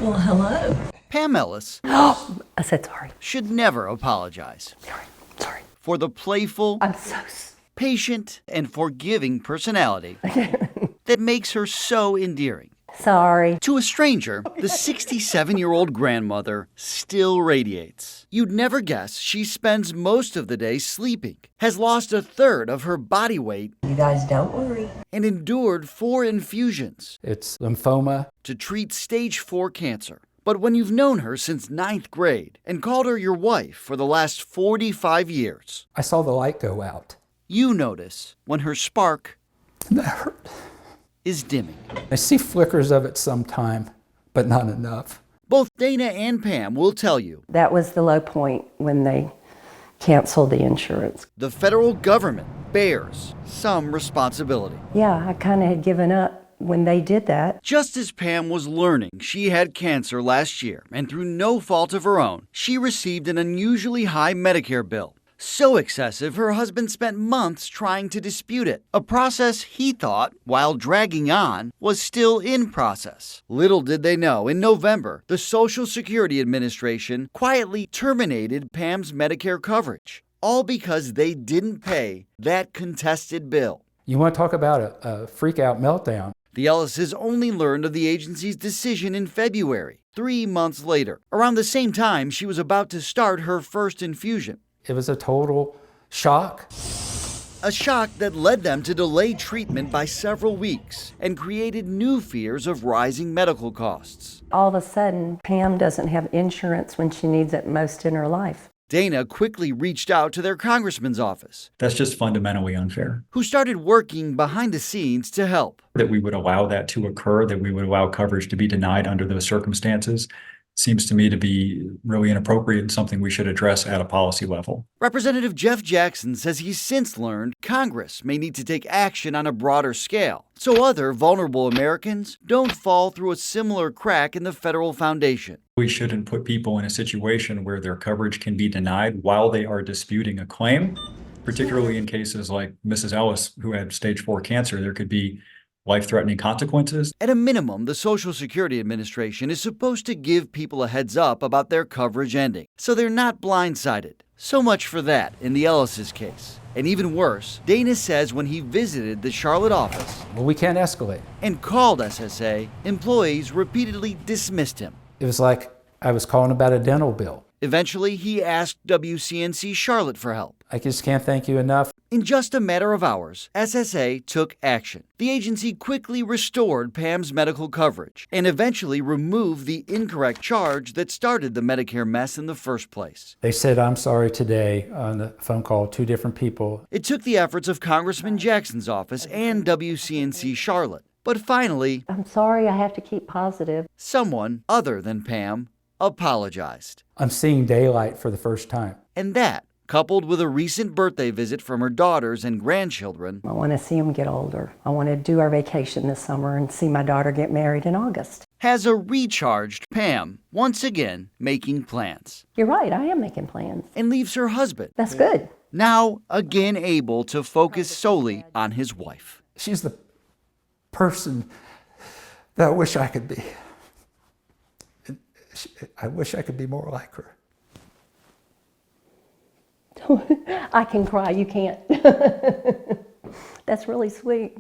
Well, hello. Pam Ellis I said sorry. should never apologize Sorry. for the playful, I'm so patient, and forgiving personality that makes her so endearing. sorry. To a stranger, the 67-year-old grandmother still radiates. You'd never guess she spends most of the day sleeping, has lost a third of her body weight, You guys don't worry. and endured 4 infusions It's lymphoma. to treat stage 4 cancer. But when you've known her since 9th grade and called her your wife for the last 45 years, I saw the light go out. you notice when her spark That hurt. is dimming. I see flickers of it sometime, but not enough. Both Dana and Pam will tell you That was the low point when they canceled the insurance. the federal government bears some responsibility. Yeah, I kind of had given up when they did that. Just as Pam was learning she had cancer last year, and through no fault of her own, she received an unusually high Medicare bill. So excessive, her husband spent months trying to dispute it. A process he thought, while dragging on, was still in process. Little did they know, in November, the Social Security Administration quietly terminated Pam's Medicare coverage, all because they didn't pay that contested bill. You want to talk about a freak-out meltdown? The Ellises only learned of the agency's decision in February, 3 months later, around the same time she was about to start her first infusion. It was a total shock. A shock that led them to delay treatment by several weeks and created new fears of rising medical costs. All of a sudden, Pam doesn't have insurance when she needs it most in her life. Dana quickly reached out to their congressman's office, That's just fundamentally unfair. who started working behind the scenes to help. That we would allow that to occur, that we would allow coverage to be denied under those circumstances, seems to me to be really inappropriate and something we should address at a policy level. Representative Jeff Jackson says he's since learned Congress may need to take action on a broader scale so other vulnerable Americans don't fall through a similar crack in the federal foundation. We shouldn't put people in a situation where their coverage can be denied while they are disputing a claim, particularly in cases like Mrs. Ellis, who had stage 4 cancer. There could be life-threatening consequences. At a minimum, the Social Security Administration is supposed to give people a heads up about their coverage ending, so they're not blindsided. So much for that in the Ellis's case. And even worse, Dana says when he visited the Charlotte office Well, we can't escalate. and called SSA, employees repeatedly dismissed him. It was like I was calling about a dental bill. Eventually, he asked WCNC Charlotte for help. I just can't thank you enough. In just a matter of hours, SSA took action. The agency quickly restored Pam's medical coverage and eventually removed the incorrect charge that started the Medicare mess in the first place. They said, I'm sorry today on the phone call, 2 different people. It took the efforts of Congressman Jackson's office and WCNC Charlotte. But finally, I'm sorry, I have to keep positive. someone other than Pam apologized. I'm seeing daylight for the first time. And that, coupled with a recent birthday visit from her daughters and grandchildren, I want to see them get older. I want to do our vacation this summer and see my daughter get married in August. has a recharged Pam once again making plans. You're right, I am making plans. And leaves her husband, That's good. now again able to focus solely on his wife. She's the person that I wish I could be. I wish I could be more like her. I can cry, you can't. That's really sweet.